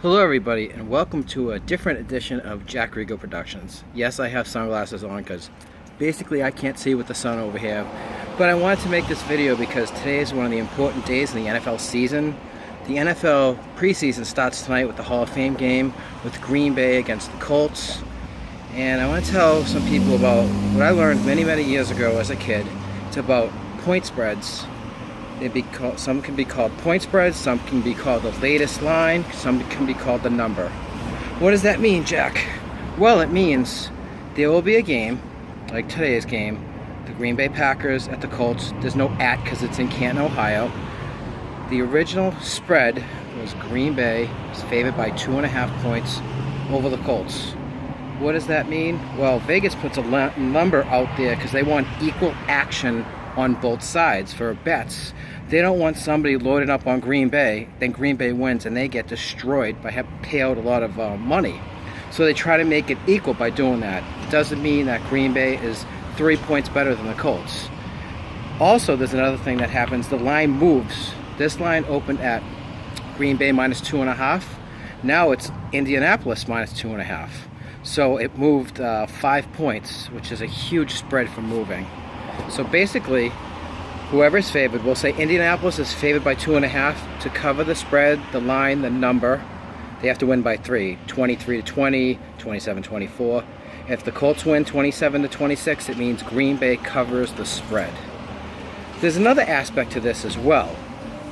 Hello everybody, and welcome to a different edition of Jack Rigo Productions. Yes, I have sunglasses on because basically I can't see with the sun over here, but I wanted to make this video because today is one of the important days in the NFL season. The NFL preseason starts tonight with the Hall of Fame game with Green Bay against the Colts, and I want to tell some people about what I learned many years ago as a kid. It's about point spreads. Some can be called point spreads, some can be called the latest line, some can be called the number. What does that mean, Jack? Well, it means there will be a game, like today's game, the Green Bay Packers at the Colts. There's no at because it's in Canton, Ohio. The original spread was Green Bay was favored by 2.5 points over the Colts. What does that mean? Well, Vegas puts a number out there because they want equal action on both sides for bets. They don't want somebody loaded up on Green Bay, then Green Bay wins and they get destroyed by having to pay out a lot of money. So they try to make it equal by doing that. It doesn't mean that Green Bay is 3 points better than the Colts. Also, there's another thing that happens. The line moves. This line opened at Green Bay minus 2.5. Now it's Indianapolis minus 2.5. So it moved 5 points, which is a huge spread for moving. So basically, whoever's favored, we'll say Indianapolis is favored by 2.5 to cover the spread, the line, the number. They have to win by 3, 23-20, 27-24. If the Colts win 27-26, it means Green Bay covers the spread. There's another aspect to this as well.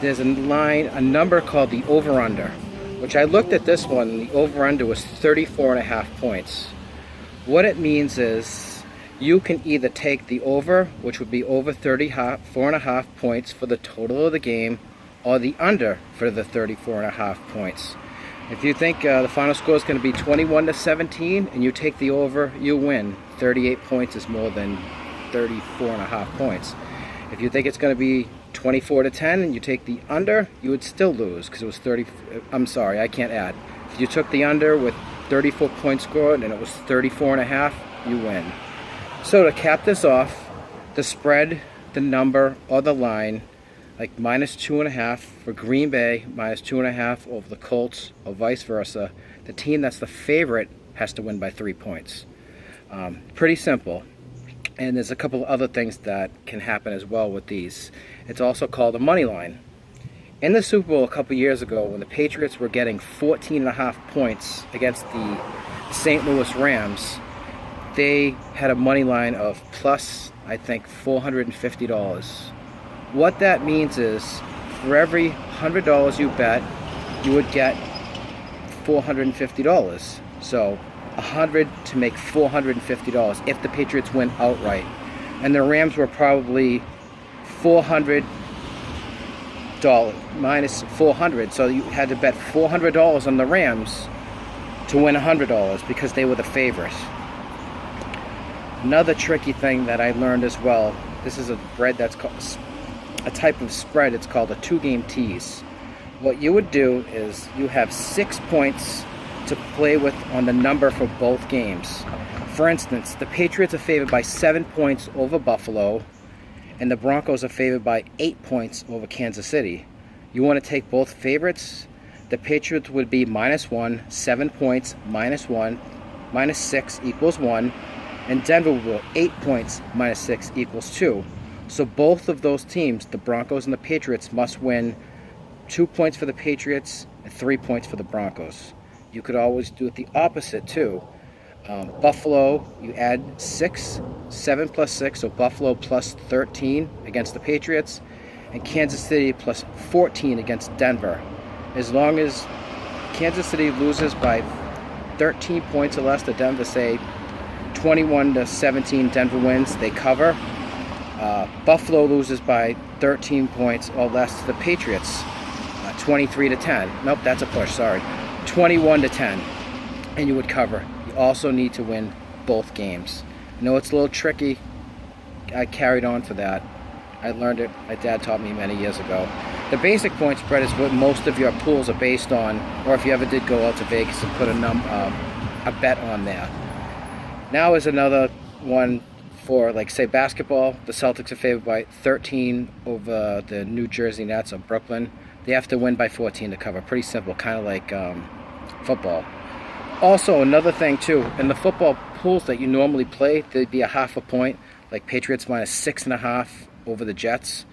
There's a number called the OverUnder, which I looked at this one, and the OverUnder was 34.5 points. What it means is you can either take the over, which would be over 34.5 points for the total of the game, or the under for the 34.5 points. If you think the final score is going to be 21-17 and you take the over, you win. 38 points is more than 34.5 points. If you think it's going to be 24-10 and you take the under, you would still lose because it was 30. I'm sorry, I can't add. If you took the under with 34 points scored and it was 34.5, you win. So to cap this off, the spread, the number, or the line, like minus 2.5 for Green Bay, minus 2.5 over the Colts, or vice versa, the team that's the favorite has to win by 3 points. Pretty simple. And there's a couple of other things that can happen as well with these. It's also called a money line. In the Super Bowl a couple years ago, when the Patriots were getting 14.5 points against the St. Louis Rams, they had a money line of plus, I think, $450. What that means is for every $100 you bet, you would get $450. So 100 to make $450 if the Patriots win outright. And the Rams were probably $400 minus 400. So you had to bet $400 on the Rams to win $100 because they were the favorite. Another tricky thing that I learned as well, this is a spread that's called a type of spread. It's called a two-game tease. What you would do is you have 6 points to play with on the number for both games. For instance, the Patriots are favored by 7 points over Buffalo, and the Broncos are favored by 8 points over Kansas City. You want to take both favorites? The Patriots would be -1, 7 points, -1, -6 equals 1. And Denver will 8 points minus 6 equals 2. So both of those teams, the Broncos and the Patriots, must win 2 points for the Patriots and 3 points for the Broncos. You could always do it the opposite too. Buffalo, you add 6, 7 plus 6, so Buffalo plus 13 against the Patriots, and Kansas City plus 14 against Denver. As long as Kansas City loses by 13 points or less to Denver, say 21-17, Denver wins, they cover. Buffalo loses by 13 points or less to the Patriots, 23-10. Nope, that's a push, sorry. 21-10, and you would cover. You also need to win both games. I know it's a little tricky. I carried on for that. I learned it. My dad taught me many years ago. The basic point spread is what most of your pools are based on, or if you ever did go out to Vegas and put a bet on there. Now is another one for, like, say, basketball. The Celtics are favored by 13 over the New Jersey Nets of Brooklyn. They have to win by 14 to cover. Pretty simple, kind of like football. Also, another thing too, in the football pools that you normally play, there'd be a half a point, like Patriots minus 6.5 over the Jets.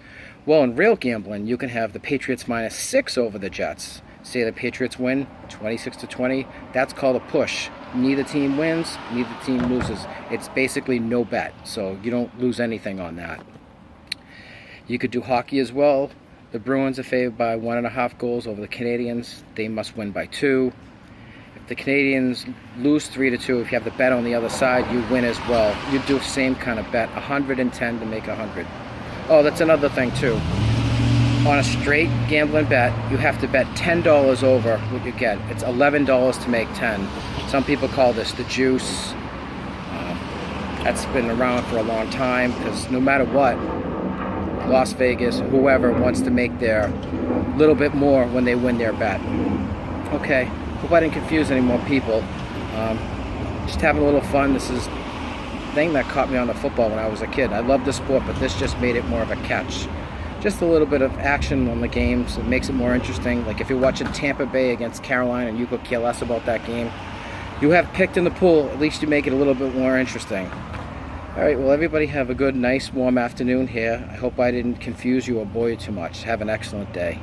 Well, in real gambling, you can have the Patriots minus 6 over the Jets. Say the Patriots win 26-20. That's called a push. Neither team wins, neither team loses. It's basically no bet, so you don't lose anything on that. You could do hockey as well. The Bruins are favored by 1.5 goals over the Canadians. They must win by 2. If the Canadians lose 3-2, if you have the bet on the other side, you win as well. You do the same kind of bet, 110 to make 100. Oh, that's another thing too. On a straight gambling bet, you have to bet $10 over what you get. It's $11 to make 10. Some people call this the juice. That's been around for a long time because no matter what, Las Vegas, whoever wants to make their little bit more when they win their bet. Okay, hope I didn't confuse any more people. Just having a little fun. This is the thing that caught me on the football when I was a kid. I love the sport, but this just made it more of a catch. Just a little bit of action on the games. It makes it more interesting. Like if you're watching Tampa Bay against Carolina and you could care less about that game, you have picked in the pool, at least you make it a little bit more interesting. Alright, well everybody have a good, nice, warm afternoon here. I hope I didn't confuse you or bore you too much. Have an excellent day.